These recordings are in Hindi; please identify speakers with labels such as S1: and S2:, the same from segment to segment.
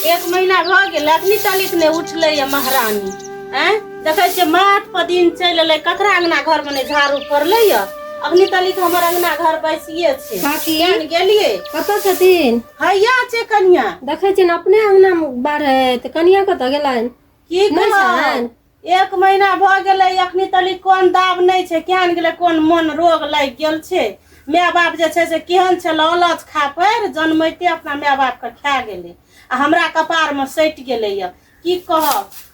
S1: 1 महीना भ गेल अखनी तलिक ने उठले महारानी हैं देखे छे माथ पर दिन चल ले ककरा अंगना घर में झाड़ू पड़ले अखनी तलिक हमर अंगना घर बैसिए छे
S2: काकी
S1: केन गेलिए
S2: कत छथिन
S1: हैया छे कन्या
S2: देखे छिन अपने अंगना में बाढ़े त कनिया कत गेलन
S1: की कहन 1 महीना भ गेले अखनी तलिक कोन दाब नहीं छे केहन गेले कोन मन रोग लाग गेल छे माय बाप जे छे से केहन छे लालच खा पर जन्मैते अपना माय बाप के खा गेले आ हमरा कपार में सटि गेले की कह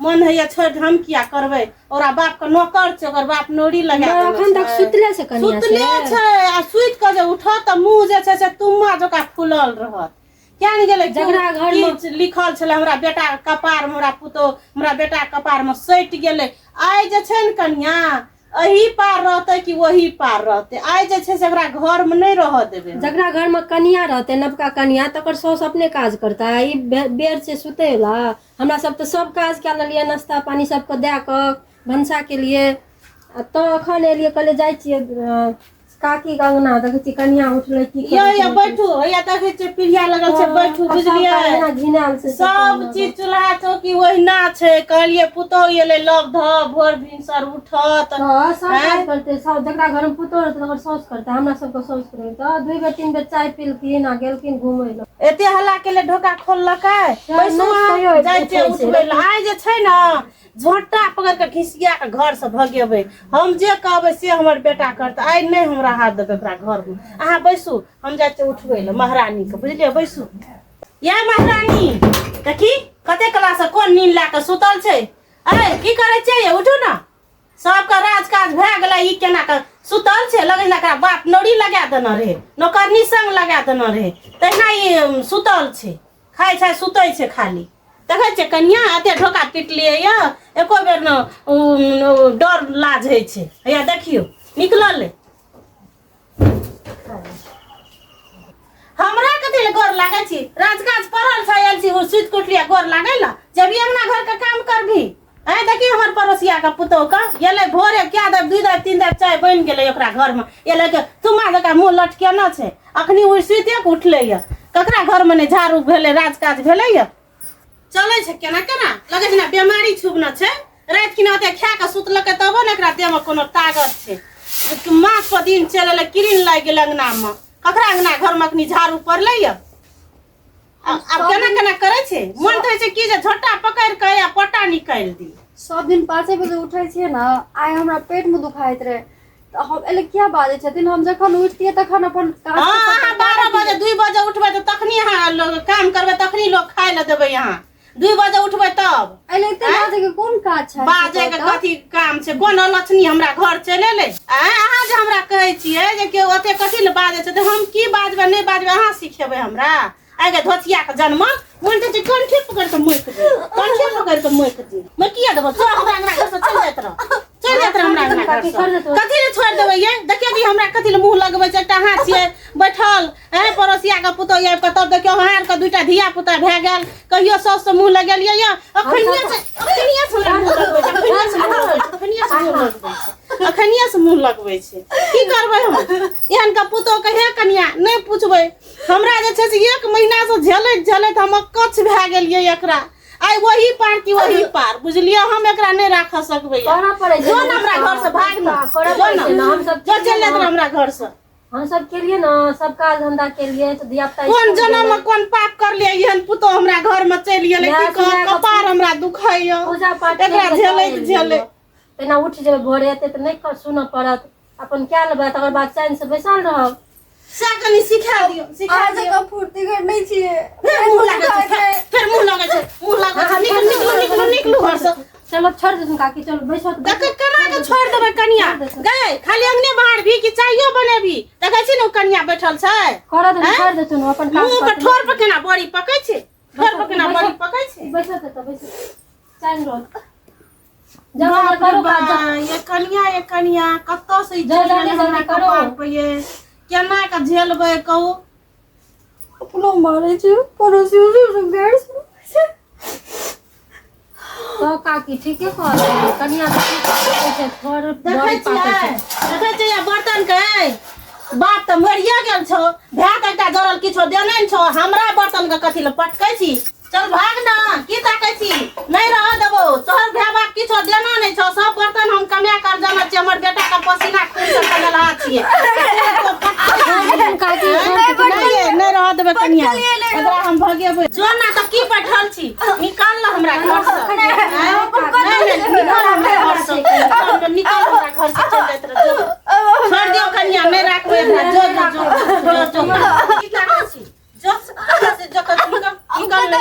S1: मन है छोड़ हम किया करबे ओरा बाप के नौकर छे ओकर बाप नोरी लगा दे
S2: अखन तक सुतले से कनिया
S1: सुतले छे आ सुइत के जे उठ त मुंह जे छे से तुम्मा जका फुलल रहत क्या नहीं गेले
S2: जकरा घर में
S1: लिखल छले हमरा बेटा कपार में हमरा पुतो हमरा बेटा कपार में सटि गेले आइ जे छे न कन्या अही पार रहते कि वही पार रहते आइ जे छे से एकरा घर में नहीं रह देबे
S2: जकरा घर में कनिया रहते नवका कनिया तकर सास अपने काज करता है ई बेर से सुतेला हमरा सब तो सब काज के लिए नाश्ता पानी सबको दे क भंसा के लिए तो अखन एलिए कले जाय छिए काकी के अंगना देखे छी कनिया उठले की
S1: या बैठू या देखे छी पिढ़िया लगल छे बैठू बुझलिए
S2: घिनाल से
S1: सब चीज चूल्हा चौकी ओहिना छे कहलिए पुतो एले लव ध भोर भिनसर उठत
S2: सब काज करते सब जकरा घर में पुतो रहते तकर सास करता हमरा सब के सास करे त 2 बेर 3 बेर चाय पीलकिन आ गेलकिन घुमै ल
S1: एते हल्ला के ले ढोका खोललकै पैसा जाय छे उठबै ल आइ जे छै न झोंटा पकड़ के घिसिया के घर से भगेबै हम जे कहबै से हमर बेटा करत आइ नहीं हमरा हाथ देबै ओकरा घर में अहाँ बैसू हम जाय छे उठबै ल महारानी के बुझलिए बैसू या महारानी देखी कते कला से कोन नींद ला के सुतल छै अरे की करे छै उठू ना सबका राजकाज भए गेलै ई केना के सुतल छै लगै ना एकरा बाप नौरी लगा देना रहे नौकरनी संग लगा देना रहे तहिना ई सुतल छै खाइ छै सुतै छै खाली देखे छै कन्या एते ढोका पिटलिए एको बेर न डर लाज है छै हैया देखियो निकलल हमरा कथि ले गोर लागे छी राजकाज पड़ल छै आयल छी सुइत कुटलिया गोर लागैला जब अंगना घर का काम करबी ऐ देखी हमर पड़ोसिया का पुतो का गेले भोरे क्या दब 2 दब 3 दब चाय बन गेले ओकरा घर में एले के तुम्मा जका मुंह लटके न छै अखनी ओ सुइते के उठले ककरा घर में ने झाड़ू भेले राजकाज भेले चले छै केना केना लगे छै ना बीमारी छुबना छै रात किना ओते खा के सुतलके तब न एकरा देह में कोनो ताकत छै मास पर दिन चले किरिन लाग गेल अंगना में ककरा अंगना घर में अखनी झाड़ू पड़ले अब केना केना करे छै मन थै छै कि जे झोटा पकड़ के या पटा निकाल दी
S3: सब दिन 5 बजे उठे छिए ना आइ हमरा पेट में दुखाइत रहे तो हम एले क्या बाजे छथिन हम जखन उठतिए तखन अपन काज
S1: 12 बजे 2 बजे उठबै त तखनी हां काम करबै तखनी लोग खाय ल देबै यहां 2 बजे उठबै तब
S3: एले इतने बाजे के कोन काज छै
S1: बाजे के कथी काम छै कोन लक्षणी हमरा घर चले ले अहाँ जे हमरा कहै छियै जे के ओते कथी ल बाजे छै त हम की बाजबै नहीं बाजबै अहाँ सिखेबै हमरा आगे धोतिया के जन्म मन त कंठी पकड़ के मोक दे कंठी पकड़ के मोक दे मैं किया देबो तो हमरा अंगना घर से चल जात रह हमरा अंगना घर से कथी ले छोड़ देबै ये देखियो दी हमरा कथी ले मुंह लगबै छै एकटा हाथ छियै बैठल है पड़ोसिया के पुतो ये तब देखियो हार के दूटा धिया पुता भए गेल कहियो सास से मुंह लगेलिए ये अखनिया से मुंह लगबै छै अखनिया से मुंह लगबै छै की करबै हम एहन का पुतो के हे कनिया नहीं पूछबै हमरा जे छै से 1 महीना से झेलैत हम कच्छ भए गेलिए एकरा आई वही पार की वही पार बुझलिए हम एकरा नहीं राख सकबै
S2: करना पड़े
S1: जो हमरा घर से भाग ना
S2: हम सब
S1: जो चल जात हमरा घर से
S2: हम सब के लिए ना सब काज धंधा के लिए तो दियाता
S1: कौन जन्म में कौन पाप कर लिए एहन पुतो हमरा घर में चल गेले की कह कपार हमरा दुखाइयो
S2: पूजा पाठ
S1: एकरा झेले
S2: तेना उठ जेबे भोरे एते त नहीं कर सुन पड़त अपन क्या लेबे तकर बाद चैन से बैसल रहब
S1: से कनी सिखा दियो
S3: आज का फुर्ती कर नहीं छिए
S1: फिर मुंह लगे छै निकलू घर से
S2: चलो छोड़ दे काकी चलो बैसो
S1: देख केना के छोड़ देबै कनिया गए खाली अंगने बाहर भी कि चाइयो बनेबी देखै छी न कनिया बैठल छै
S2: कर दे छोड़ दे तू अपन काम
S1: मुंह पे ठोर पे केना बड़ी पकै छै ठोर पे केना बड़ी पकै छै
S2: बैसो त बैसो चैन रोल जमा करो
S1: ये कनिया कत्तो से हमरा कपार पे ये केना का झेलबै कहू
S3: अपनो मारे छै पड़ोसी से गैस
S2: तो काकी ठीके कह कनिया छै घर बड़ी पाके छै
S1: देखै छै या बर्तन के बाप त मरिया गेल छौ भात एकटा जरल किछो देने छौ हमरा बर्तन के कथि ल पटकै छी चल भाग ना की ताकै छी नहीं रह देबो तोहर भेबा किछो देना नहीं छौ सब बर्तन हम कमा कर जाना छी हमर बेटा का पसीना खून से कमला छिए नहीं रह देबे कनिया एकरा हम भगेबै जो ना त की बैठल छी निकाल ल हमरा घर से निकाल हमरा घर से चल जात रह छोड़ दियो कनिया नहीं राखबे एकरा जो की ताकै छी जो से जो निकाल ले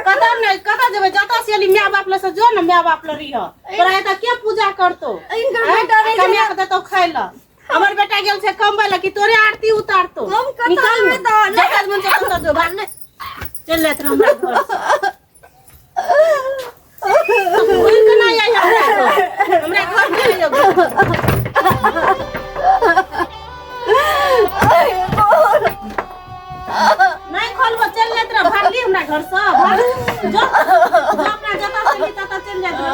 S1: कदम नहीं कदा जेबे जता से अली माय बाप ले से जो न माय बाप ले रिह तोरा एता के पूजा करतो इनकर बेटा रे कन्या के देतो खाइ ल हमर बेटा गेल से कमबै ल कि तोरे आरती उतारतो निकाल में तो जगत मन से तो जो भाग ने चल लेत रह हमरा घर कोई के नहीं आई हमरा घर में आइयो नहीं खोलबो चल लेत रह भागली हमरा घर से भाग जो अपना जता से ली तता चल जात रह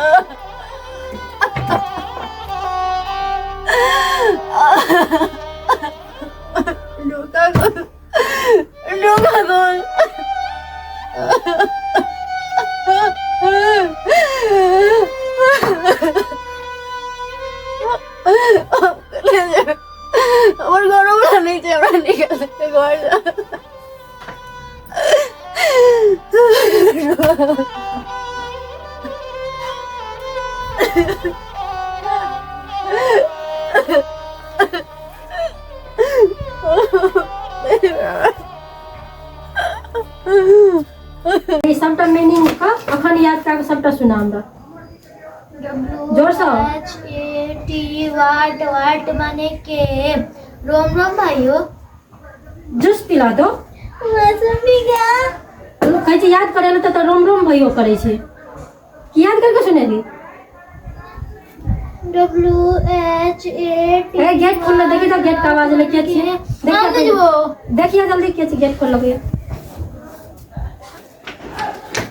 S3: और घरों में नहीं थे हमरा निकल सकते घर
S2: सबटा मीनिंग का अखन याद करके सबटा सुना हमरा जोर से
S4: HAT वाट वाट माने के रोम रोम भाइयों
S2: जूस पिला दो
S4: मौसमी का
S2: कहै छै याद करे त रोम रोम भयो करे छै की याद करके सुनेली
S4: WHAT
S2: ए गेट खोल देखी तो गेट का आवाज लगे छै देखिए जल्दी के छै गेट खोल लगे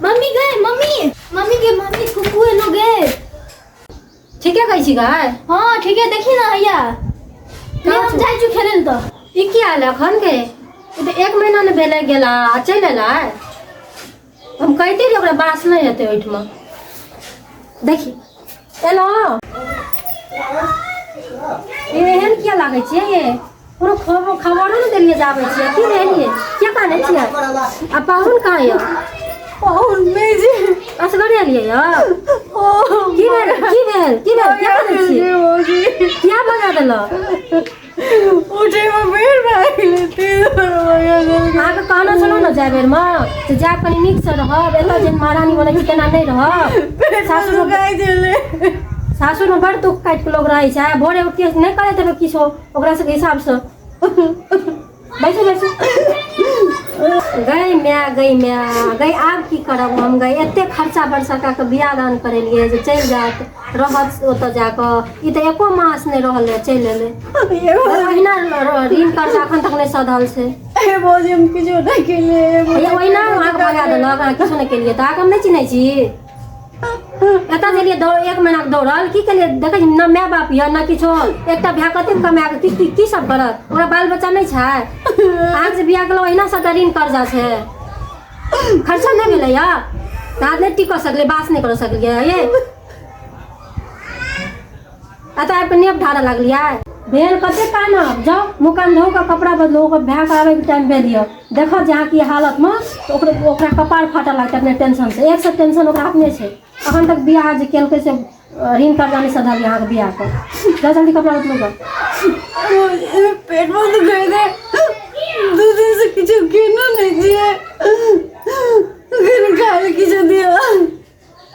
S4: मम्मी गए मम्मी के मम्मी फुफू नो गए
S2: ठीक है कहै छी गाय
S4: हाँ ठीक है देखी ना भैया ले हम जाय छु खेले तो
S2: ई की हाल अखन के तो 1 महीना ने भेले गेला आ चल एला हम कहते रे ओकरा बास नहीं हेते ओइठमा देखी एलो एहन किया लागे छै ये पूरा खबरो न देलिए जाबै छै की रहलिए के काने छियै आ पाहुन कहाँ ये
S3: पाहुन में जी
S2: असगरे एलिए या की भेल के काने छियै क्या बजा देला
S3: उठे में बेर भाग लेते
S2: आगे कहना सुनो न जाय बेर में से जा कनी नीक से रहब एला जे महारानी बने छी केना नहीं रहब
S3: सासुर गाय देले
S2: सासुर में बड़ दुख काट के लोग रहे छै भोरे उठ के नहीं करे तबे किछो ओकरा से हिसाब से बैठो गई आब की करब हम गई एते खर्चा बरसा का के बियाह दान करेलिए जे चल जात रहत ओत जाके ई त एको मास नहीं रहल चल एले ओहिना ऋण कर्जा अखन तक नहीं सधल छै
S3: ए बोझ हम किछो नहीं केले
S2: ओहिना आग भगा देलक किछो नहीं केलिए त हम नहीं चिन्है छी एता देलिए 1 महीना दौड़ल की केलिए देखै न माय बाप या न किछो एकटा भ्या कते कमा के की सब करत ओकरा बाल बच्चा नहीं छै आग से बियाह केलो ओहिना सब ऋण कर्जा छै खर्चा नहीं भेलै या दाद नहीं टिक सकले बास नहीं कर सकलिए ये आता आप नेप ढारा लगलिए भेल कते कान जाओ मुकान धो के कपड़ा बदलो ओकर भ्या के आवे के टाइम पे दियो देखो जहाँ की हालत में तो ओकरा कपार फाटा लगता अपने टेंशन से एक से टेंशन ओकरा अपने छै अखन तक बियाह जे केलकै से ऋण कर्जा नहीं सधल यहाँ के बियाह कर जा जल्दी कपड़ा बदलो
S3: पेट में दुख गए थे 2 दिन से किछो केनो नहीं दिए खाए किछो दिया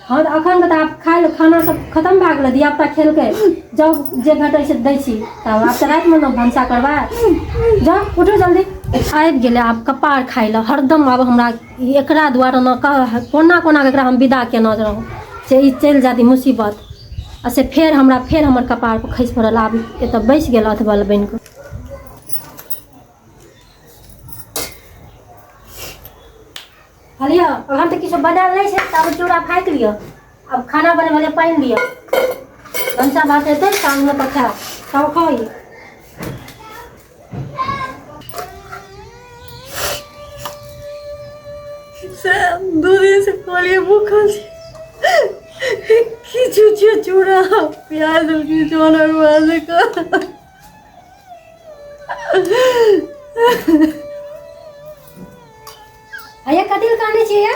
S2: हाँ तो अखन तो आप खाए खाना सब खत्म भए गेलै धिया पुता खेलकै जब जे भेटै छै दै छी तब आब तऽ रातिमे ने भनसा करबै जाओ उठो जल्दी आबि गेलै आब कपार खाइ लए हरदम आब हमरा एकरा दुआरे न कोना कोना एकरा हम विदा केना रहूँ से ई चलि जाती मुसीबत आ से फेर हमर कपार पर खसि पड़ल आब एतऽ बैसि गेल अथबल बनि कऽ हलिया अखन तऽ किछो बनायल नहीं छै तब चूड़ा फाँकि लिअ अब खाना बनबै लए पानि लिअ भनसा भात हेतै साँझमे तऽ खायब तब खाइए से 2 दिन से कहलिए भूखल छी किछु चूड़ा प्याज किछु अनरुआ से कर
S5: आया कथी काने छियै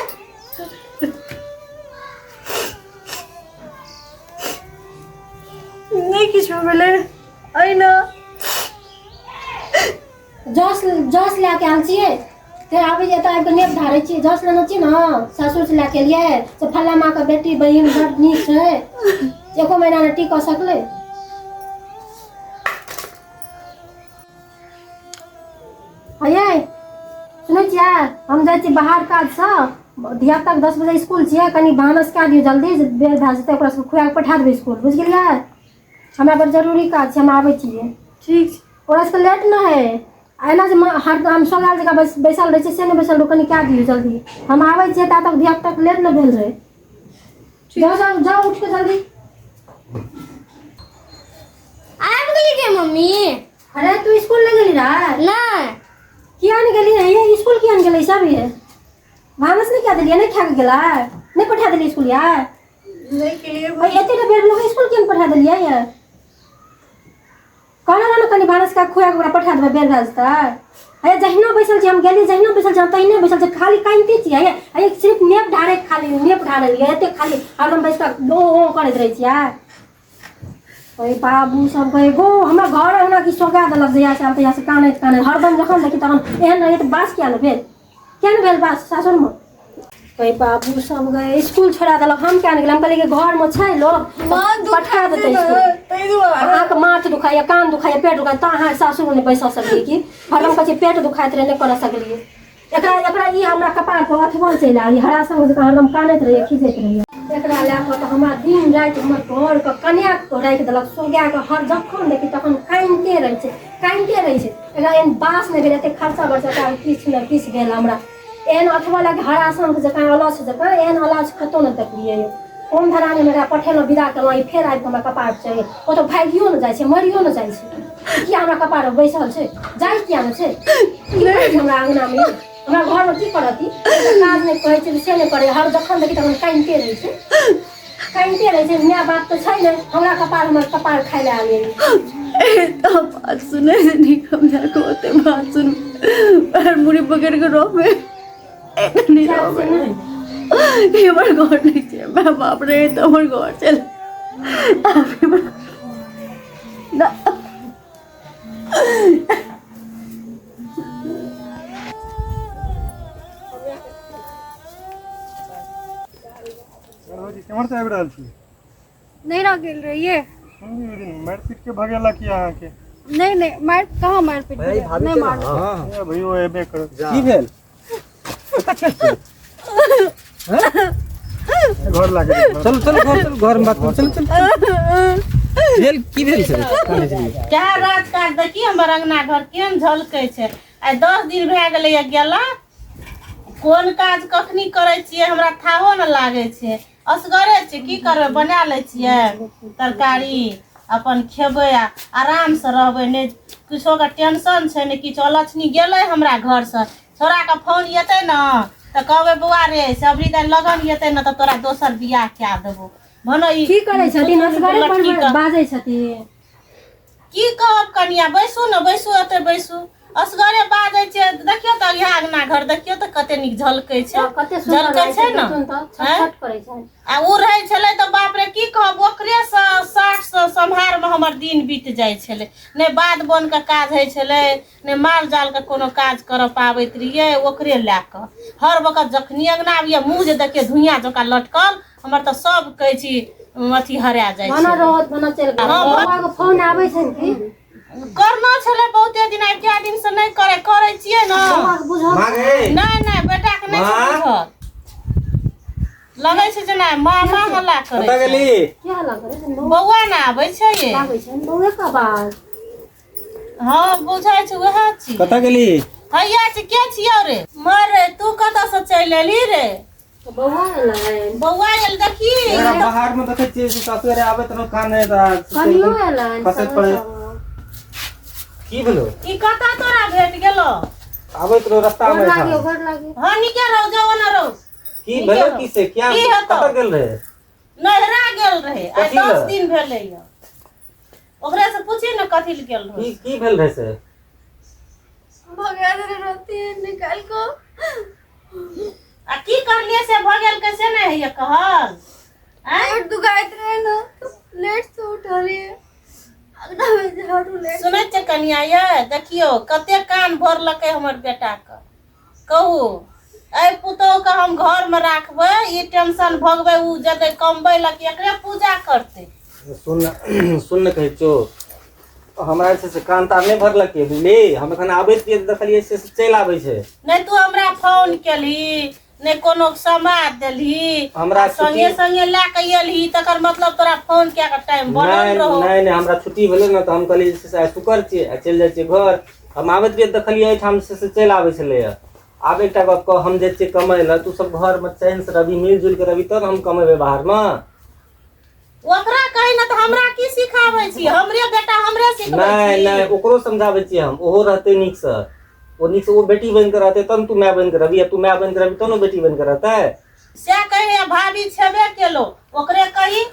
S2: नहीं किछु भेलै अइना
S5: जस लेके आयल छियै फिर आबै जे तऽ आबि कऽ नेप ढारै छियै जस लेने छियै ने ससुर से लेके एलियै से फल्ला माँ के बेटी बहिन बड़ नीक छै एको महीना नहि टिक सकलै अये सुनै छियै हम जाइ छी बाहर काजसँ धियापुताके 10 बजे स्कूल छियै कनि भानस कए दियौ जल्दी जे बेर भए जेतै ओकरा सबके खुआ कऽ पठा देबै स्कूल बुझि गेलियै हमरा बड़ जरूरी काज छै हम आबै छियै
S2: ठीक छै
S5: ओकरा सबके लेट न है एना जे हम सोगाल जगह बैसल रहै छै से नहि बैसल रहू कनि कए दियौ जल्दी हम आबै छियै ता तक धियापुताके लेट न भेल रहै जाओ उठ के जल्दी
S4: आबि गेली के मम्मी
S5: अरे तू स्कूल नहीं गेली रहा
S4: नहीं
S5: किया नहीं गेली है ये स्कूल किया नहीं गेली सब ये भानस नहीं क्या दिलिए नहीं खा के गेला नहीं पठा दिली स्कूल यार
S2: नहीं के लिए
S5: भाई एते ना बेर लोग स्कूल किया पठा दिलिए यार कहना ना कनी भानस का खुआ के पठा देबे बेर रास्ता अरे जहिना बैसल छी हम गेली जहिना बैसल छी तहिना बैसल छी खाली काइते छी अरे सिर्फ नेप ढारे खाली नेप ढारे लिए एते खाली हरदम बैस के ओ करैत रहै छी यार ओए बाबू सब कहे गो हमरा घर ओना की सोगा देलक जया से तया से कानैत हरदम जखन देखी तखन एहन रहे त बास किया न भेल बास सासुर में कहे बाबू सब गए स्कूल छोड़ा देलक हम क्या नहीं गेल हम कहलिए घर में छै लोग पठा देते अहाँ के माथ दुखाइए कान दुखाइए पेट दुखाइए तो अहाँ सासुर में नहीं बैसा सकलिए कि हरदम कहै पेट दुखाइत रहे नहीं कर सकलिए एकरा ई हमरा कपार पर अथवा चलि आली हरा संग हरदम कानैत रहिए खिजैत रहिए एकरा लए कऽ तऽ हमरा दिन राति हमर घरके कन्याके राखि देलक सोगाके हर जखन देखी तखन कानिते रहै छै एकरा एहन बास नहि भेल एतेक खर्चा बर्चा किछु नहि किछु भेल हमरा एहन अथवा लए हरा संग जकाँ अलस जकाँ एहन अलस कतहु नहि देखलियै कोन धराने हमरा पठेलहुँ विदा केलहुँ ई फेर आबि कऽ हमरा कपार चढ़ि ओ तऽ भागियो नहि जाइ छै मरियो नहि जाइ छै किया हमरा कपार बैसल छै जाइ किया नहि छै की करै छै हमरा अङ्गनामे हमरा घर में की करती काज नहीं करे से नहीं करे हर जखन देखी तखन कानिते रहे छै नया बात तो छै नहीं हमरा कपार खाय ले आले
S2: तो बात सुने से नहीं कम जाके होते बात सुन पैर मुड़ी पकड़ के रोवे नहीं रोवे ये हमारे घर नहीं चाहिए मैं बाप रे तो हमारे घर चल ना
S6: केमर से आबि रहल छी
S3: नहीं रह गेल रहिए
S6: मारि पीट के भगेला की अहाँ के
S3: नहीं मार कहाँ मार पीट नहीं मार
S6: ए भइयो एबे कर
S7: की भेल
S6: घर लागे
S7: चल घर में बात कर चल भेल की भेल छै काने छै
S1: क्या राजकाज देखी हमर अंगना घर केहन झलकै छै आइ 10 दिन भए गेलै गेला कोन काज कखनी करै छियै हमरा थाहो न लागे छै असगरे छै की करबै बना लै छियै तरकारी अपन खेबै आ आराम से रहबै नहि किछो के टेंशन छै नहि किछो लक्ष्मी गेलै हमरा घर से छोरा के फोन एतै न तऽ कहबै बौआ रे सबरी दाइ लगन एतै न तऽ तोरा दोसर बियाह कए देबो भनो ई
S5: की करै छथिन असगरे पर बाजै छथिन
S1: की कहब कनिया बैसू न बैसू एतै बैसू असगरे बाजै छै देखियो तऽ यहाँ अंगना घर देखियो तऽ कते नीक झलकै छै
S5: कते सुन्दर
S1: झलकै छै न
S5: छटछट करै छै
S1: आ उ रहै छलै तऽ बाप रे की कहब ओकरे से 60 सम्हार में हमर दिन बीत जाइ छलै नहि बाध बोन के काज होइ छलै नहि माल जाल के कोनो काज कर पाबैत रहियै ओकरे लए कऽ हर वक्त जखनी अंगना आबियै मुँह जे देखियै धुइयां जकाँ लटकल हमर तऽ सब कहै छी अथी हरा जाइ
S5: बना
S1: छै
S5: रहत बना चल बाबा के फोन आबै छै कि
S1: करना छलै बहुते दिन आइ कए दिन से नहीं करै छियै न
S7: मां गे
S1: नहीं बेटा के नहीं बुझल लगै छै जे नहीं मामा हल्ला करे
S7: पता गेली
S5: क्या लगे छै
S1: बौआ ना आबै छै ये
S5: लागै छै बौए का बात
S1: हां बुझाइ छै वएह छी
S7: पता गेली
S1: हैया छै के छियौ रे मरे तू कतऽ से चलि एली रे
S5: बौआ एलै
S1: बौआ एल देखी
S7: बाहर में देखै छियै सासुरे आबे त काने
S5: कनियो एलै
S7: फसैत पड़े की भेलो
S1: ई कतऽ तोरा भेट गेलो
S7: आबैत रहो रास्ता में
S3: लागे घर लागे
S1: हाँ निके रहो जाओ ना रहो
S7: की भेलै की से क्या
S1: की हेतौ?
S7: कतऽ गेल रहे
S1: नहरा गेल रहे आइ
S7: कथी लए?
S1: 10 दिन भेलै या ओकरा से पूछी ना कथी ले गेल रहे
S7: की भेल रहे से
S3: भगा दे रहती है निकाल को
S1: आ की करलिए से भगेल कैसे नहीं है ये कहल
S3: पेट दुखाइत रहे ना तो लेट से उठा रही है अगला में झाड़ू लेट
S1: सुनै छै कनिया ये देखियो कते कान भरलकै हमर बेटा के कहू एहि पुतोह के हम घर में राखबै ई टेंशन भगबै उ जदे कमबै लक एकरे पूजा करतै
S7: सुन कहै छो हमरा से कान तार नहीं भरलक बुझली हम एखन आबैत छियै देखलियै से चलि आबै छै
S1: नहीं तू हमरा फोन केलही नहीं कोनो समाद देलही
S7: हमरा
S1: संगे संगे ला के एलही तकर मतलब तोरा फोन क्या के टाइम बनल
S7: नहीं
S1: रहो
S7: नहीं नहीं हमरा छुट्टी भेलै ना तऽ हम कहलियै जे से आइ शुक्र छियै आ चलि जाइ छियै घर हम आबैत रहियै देखलियै एहिठाम से चलि आबै छलैया आब एकटा गप कह हम जाइ छियै कमाइ लए तू सब घर में चैन से रही मिलजुल के रही तब हम कमेबै बाहर में
S1: ओकरा कही ना तो हमरा की सिखाबै छी हमरे बेटा हमरे सिखबै
S7: नहीं
S1: छी
S7: नहीं ओकरो समझाबै छियै हम ओहो रहतै नीक से वो बेटी बन के रहते तब तू माय बन के रही तू माय बन के रही तब ना बेटी बन के रहते
S1: से कहे भाभी छेबे केलो ओकरे कही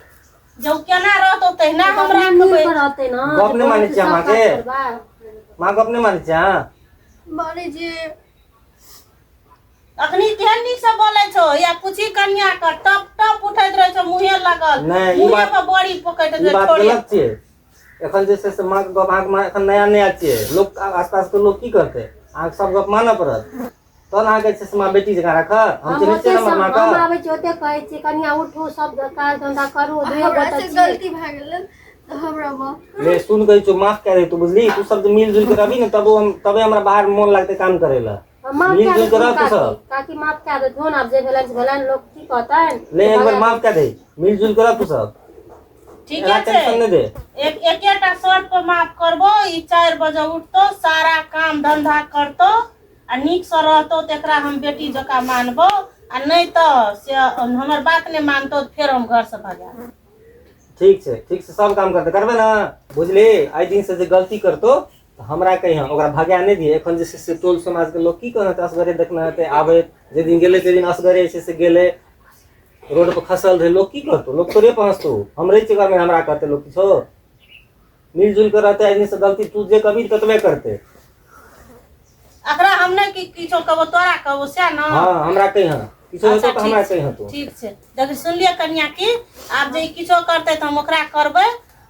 S1: जो केना रहतो तहिना हम राखबै
S5: रहते ना
S7: गप नहीं मानै छियै अहाँ के माँ गप नहीं मानै छियै अहाँ
S3: मारे जे
S1: अखनी केहन नीक से बोलै छो या पूछी कन्या का टप टप उठैत रहे छो मुहे लगल
S7: नहीं, ई
S1: मुहे
S7: बात-
S1: पर बड़ी पकैत
S7: ई
S1: रहे
S7: बात
S1: छोड़िए
S7: गलत छियै एखन जे छै से माँ के गप अहाँके एखन नया नया छियै लोग आसपास के लोग की करतै अहाँके सब गप मानऽ पड़त तहन अहाँके छै से माँ बेटी जकाँ राखत हम चिन्है छियै हमर माँ
S5: हम
S7: के
S5: आबै छी ओते कहै छी कनिया उठू सब काज धंधा करू दुए
S3: हमरा
S5: गोटा
S3: से
S5: छियै
S3: गलती भए गेलै तो हमरा माफ
S7: ले सुन कहै छौ माफ कए दे तू बुझली तू सब जे मिलजुल के रहबी ने तबे हमरा बाहर में मोन लागतै काम करे ला
S5: माफ
S7: मिलजुल
S5: कए
S7: के
S5: दे
S7: रह तू सब
S5: काकी माफ कए दे धोन आब जे भेलन से भेलन लोग की कहतैन
S7: ले एक बार माफ कए दे मिलजुल के रह तू सब
S1: ठीक
S7: एना
S1: है
S7: टेंशन नहीं दे
S1: एकेटा शर्त पर माफ करबो ई 4 बजे उठतो सारा काम धंधा करतो आ नीक से रहतो तेकरा हम बेटी जकाँ मानबो आ नहीं तो से हमर बात नहीं मानतो तो फिर हम घर से भगा
S7: ठीक से सब काम करते करबे ना बुझली आइ दिन से जे गलती करतो तो हमरा कही ओकरा भगा नहीं दिए एखन जे छै से टोल समाज के लोग की कहत असगरे देखना हेतै आबे जे दिन गेले ते दिन असगरे छै से गेले रोड पर खसल रहे लोग की करतो लोग तोरे पहुंचतो हमरे जगह में हमरा कहते लोग किछो मिलजुल कर रहते आइ दिन से गलती तू जे कभी कतबे करते
S1: अकरा हम नहीं कि किछो कहबो तोरा कहबो से ना
S7: हाँ हमरा कही किछो
S1: अच्छा,
S7: हेतौ तो हमरा कही तू
S1: ठीक छै देख सुनलिए कन्या की आब जे ई किछो करते तो हम ओकरा करबै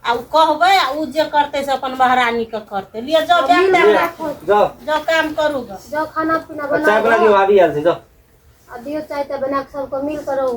S1: आ उ कहबै आ उ जे करते से अपन महारानी के करते लिए जाओ बैग दे राखो
S7: जाओ
S1: जाओ काम करू ग
S5: जो खाना पीना
S7: चाय बना दियो
S5: बनाओ
S7: भाभी आयल छै जाओ
S5: आ दियो चाय त बना के सबको मिल करो